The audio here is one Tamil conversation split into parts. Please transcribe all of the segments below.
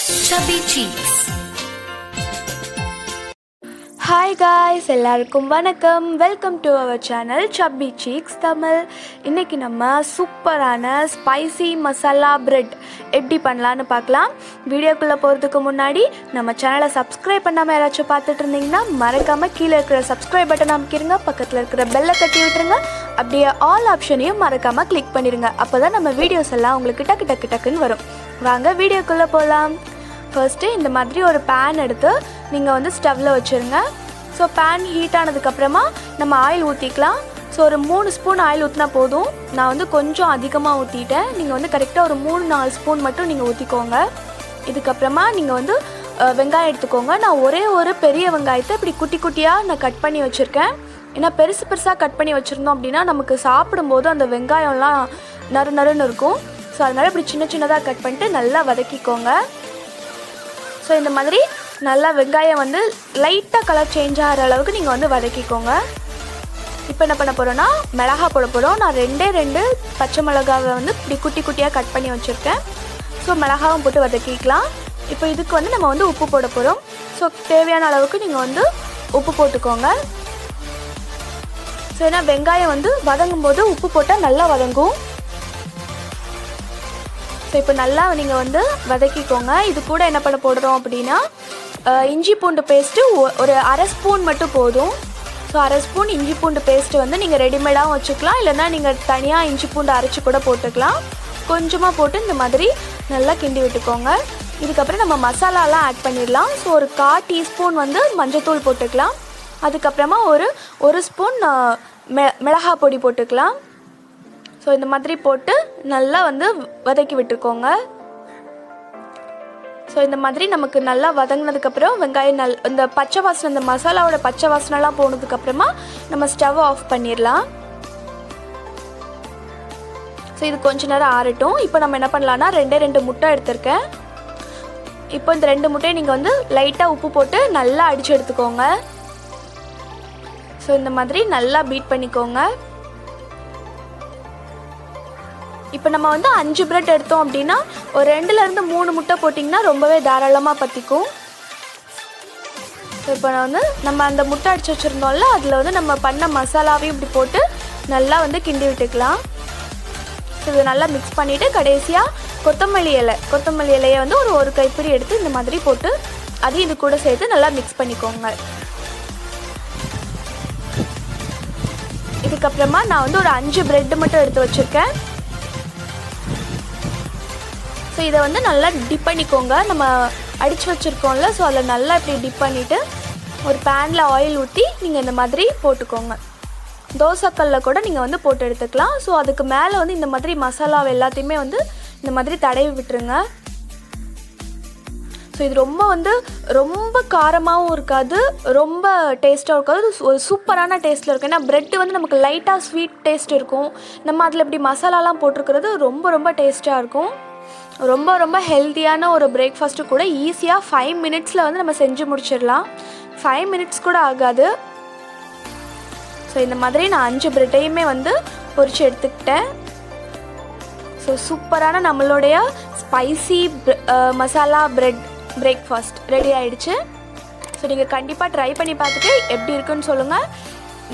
Chubby Cheeks. Hi guys, எல்லாருக்கும் வணக்கம். Welcome to our channel Chubby Cheeks Tamil. இன்னைக்கு நம்ம சூப்பரான ஸ்பைசி மசாலா பிரெட் எப்படி பண்ணலான்னு பார்க்கலாம். வீடியோக்குள்ளே போகிறதுக்கு முன்னாடி நம்ம சேனலை சப்ஸ்கிரைப் பண்ணாமல் யாராச்சும் பார்த்துட்டு இருந்தீங்கன்னா மறக்காமல் கீழே இருக்கிற சப்ஸ்கிரைப் பட்டன் அமைக்கிருங்க, பக்கத்தில் இருக்கிற பெல்லை தட்டி விட்டுருங்க, அப்படியே ஆல் ஆப்ஷனையும் மறக்காமல் கிளிக் பண்ணிடுங்க. அப்போ தான் நம்ம வீடியோஸ் எல்லாம் உங்களுக்கு டக்கு டக்குன்னு வரும். வாங்க வீடியோக்குள்ளே போகலாம். ஃபர்ஸ்ட்டு இந்த மாதிரி ஒரு பேன் எடுத்து நீங்கள் வந்து ஸ்டவ்வில் வச்சுருங்க. ஸோ பேன் ஹீட் ஆனதுக்கப்புறமா நம்ம ஆயில் ஊற்றிக்கலாம். ஸோ ஒரு 3 ஸ்பூன் ஆயில் ஊற்றினா போதும். நான் வந்து கொஞ்சம் அதிகமாக ஊற்றிட்டேன். நீங்கள் வந்து கரெக்டாக ஒரு 3-4 ஸ்பூன் மட்டும் நீங்கள் ஊற்றிக்கோங்க. இதுக்கப்புறமா நீங்கள் வந்து வெங்காயம் எடுத்துக்கோங்க. நான் ஒரே ஒரு பெரிய வெங்காயத்தை இப்படி குட்டி குட்டியாக நான் கட் பண்ணி வச்சுருக்கேன். ஏன்னா பெருசாக கட் பண்ணி வச்சுருந்தோம் அப்படின்னா நமக்கு சாப்பிடும்போது அந்த வெங்காயம்லாம் நறுன்னு இருக்கும். ஸோ அதனால் இப்படி சின்னதாக கட் பண்ணிட்டு நல்லா வதக்கிக்கோங்க. ஸோ இந்த மாதிரி நல்லா வெங்காயம் வந்து லைட்டாக கலர் சேஞ்ச் ஆகிற அளவுக்கு நீங்கள் வந்து வதக்கிக்கோங்க. இப்போ என்ன பண்ண போகிறோன்னா மிளகா போட போகிறோம். நான் 2 பச்சை மிளகாவை வந்து இப்படி குட்டி குட்டியாக கட் பண்ணி வச்சுருக்கேன். ஸோ மிளகாவும் போட்டு வதக்கிக்கலாம். இப்போ இதுக்கு வந்து நம்ம வந்து உப்பு போட போகிறோம். ஸோ தேவையான அளவுக்கு நீங்கள் வந்து உப்பு போட்டுக்கோங்க. ஸோ ஏன்னா வெங்காயம் வந்து வதங்கும் போது உப்பு போட்டால் நல்லா வதங்கும். ஸோ இப்போ நல்லா நீங்கள் வந்து வதக்கிக்கோங்க. இது கூட என்ன பண்ண போடுறோம் அப்படின்னா இஞ்சி பூண்டு பேஸ்ட்டு ஒரு 1/2 ஸ்பூன் மட்டும் போதும். ஸோ 1/2 ஸ்பூன் இஞ்சி பூண்டு பேஸ்ட்டு வந்து நீங்கள் ரெடிமேடாகவும் வச்சுக்கலாம், இல்லைன்னா நீங்கள் தனியாக இஞ்சி பூண்டு அரைச்சி கூட போட்டுக்கலாம். கொஞ்சமாக போட்டு இந்த மாதிரி நல்லா கிண்டி விட்டுக்கோங்க. இதுக்கப்புறம் நம்ம மசாலாலாம் ஆட் பண்ணிடலாம். ஸோ ஒரு 1/4 டீஸ்பூன் வந்து மஞ்சத்தூள் போட்டுக்கலாம். அதுக்கப்புறமா ஒரு ஸ்பூன் மிளகாய் பொடி போட்டுக்கலாம். ஸோ இந்த மாதிரி போட்டு நல்லா வந்து வதக்கி விட்டுக்கோங்க. ஸோ இந்த மாதிரி நமக்கு நல்லா வதங்கினதுக்கப்புறம் வெங்காயம் இந்த பச்சை வாசனை, இந்த மசாலாவோட பச்சை வாசனைலாம் போனதுக்கப்புறமா நம்ம ஸ்டவ் ஆஃப் பண்ணிடலாம். ஸோ இது கொஞ்ச நேரம் ஆறட்டும். இப்போ நம்ம என்ன பண்ணலான்னா 2 முட்டை எடுத்திருக்கேன். இப்போ இந்த 2 முட்டையை நீங்கள் வந்து லைட்டாக உப்பு போட்டு நல்லா அடித்து எடுத்துக்கோங்க. ஸோ இந்த மாதிரி நல்லா பீட் பண்ணிக்கோங்க. இப்போ நம்ம வந்து 5 பிரெட் எடுத்தோம் அப்படின்னா ஒரு 2-3 முட்டை போட்டிங்கன்னா ரொம்பவே தாராளமாக பற்றிக்கும். ஸோ இப்போ நம்ம அந்த முட்டை அடித்து வச்சுருந்தோம்ல, அதில் வந்து நம்ம பண்ண மசாலாவையும் இப்படி போட்டு நல்லா வந்து கிண்டி விட்டுக்கலாம். ஸோ இதை நல்லா மிக்ஸ் பண்ணிவிட்டு கடைசியாக கொத்தமல்லி இலையை வந்து ஒரு கைப்பிடி எடுத்து இந்த மாதிரி போட்டு அதையும் இது கூட சேர்த்து நல்லா மிக்ஸ் பண்ணிக்கோங்க. இதுக்கப்புறமா நான் வந்து ஒரு 5 பிரெட் மட்டும் எடுத்து வச்சுருக்கேன். ஸோ இதை வந்து நல்லா டிப் பண்ணிக்கோங்க. நம்ம அடித்து வச்சுருக்கோம்ல, ஸோ அதில் நல்லா இப்படி டிப் பண்ணிவிட்டு ஒரு பேனில் ஆயில் ஊற்றி நீங்கள் இந்த மாதிரி போட்டுக்கோங்க. தோசைக்கல்லில் கூட நீங்கள் வந்து போட்டு எடுத்துக்கலாம். ஸோ அதுக்கு மேலே வந்து இந்த மாதிரி மசாலாவை எல்லாத்தையுமே வந்து இந்த மாதிரி தடவி விட்டுருங்க. ஸோ இது ரொம்ப காரமாகவும் இருக்காது, ரொம்ப டேஸ்ட்டாகவும் இருக்காது, ஒரு சூப்பரான டேஸ்ட்டில் இருக்கும். ஏன்னா ப்ரெட்டு வந்து நமக்கு லைட்டாக ஸ்வீட் டேஸ்ட் இருக்கும். நம்ம அதில் இப்படி மசாலாலாம் போட்டிருக்கிறது ரொம்ப டேஸ்ட்டாக இருக்கும். ரொம்ப ஹெல்த்தியான ஒரு பிரேக்ஃபாஸ்ட்டு கூட ஈஸியாக 5 மினிட்ஸில் வந்து நம்ம செஞ்சு முடிச்சிடலாம். 5 மினிட்ஸ் கூட ஆகாது. ஸோ இந்த மாதிரி நான் 5 பிரெட்டையுமே வந்து பொரிச்சு எடுத்துக்கிட்டேன். ஸோ சூப்பரான நம்மளுடைய spicy masala bread breakfast ready ஆகிடுச்சு. ஸோ நீங்கள் கண்டிப்பாக ட்ரை பண்ணி பார்த்துட்டு எப்படி இருக்குன்னு சொல்லுங்கள்.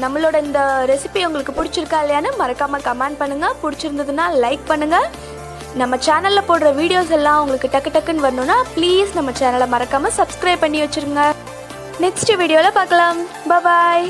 நம்மளோட இந்த ரெசிபி உங்களுக்கு பிடிச்சிருக்கா இல்லையான்னு மறக்காமல் கமெண்ட் பண்ணுங்கள். பிடிச்சிருந்ததுன்னா லைக் பண்ணுங்கள். நம்ம சேனலில் போடுற வீடியோஸ் எல்லாம் உங்களுக்கு டக்குன்னு வரணும்னா ப்ளீஸ் நம்ம சேனலை மறக்காமல் சப்ஸ்கிரைப் பண்ணி வச்சுருங்க. நெக்ஸ்ட் வீடியோவில் பார்க்கலாம். பாய்.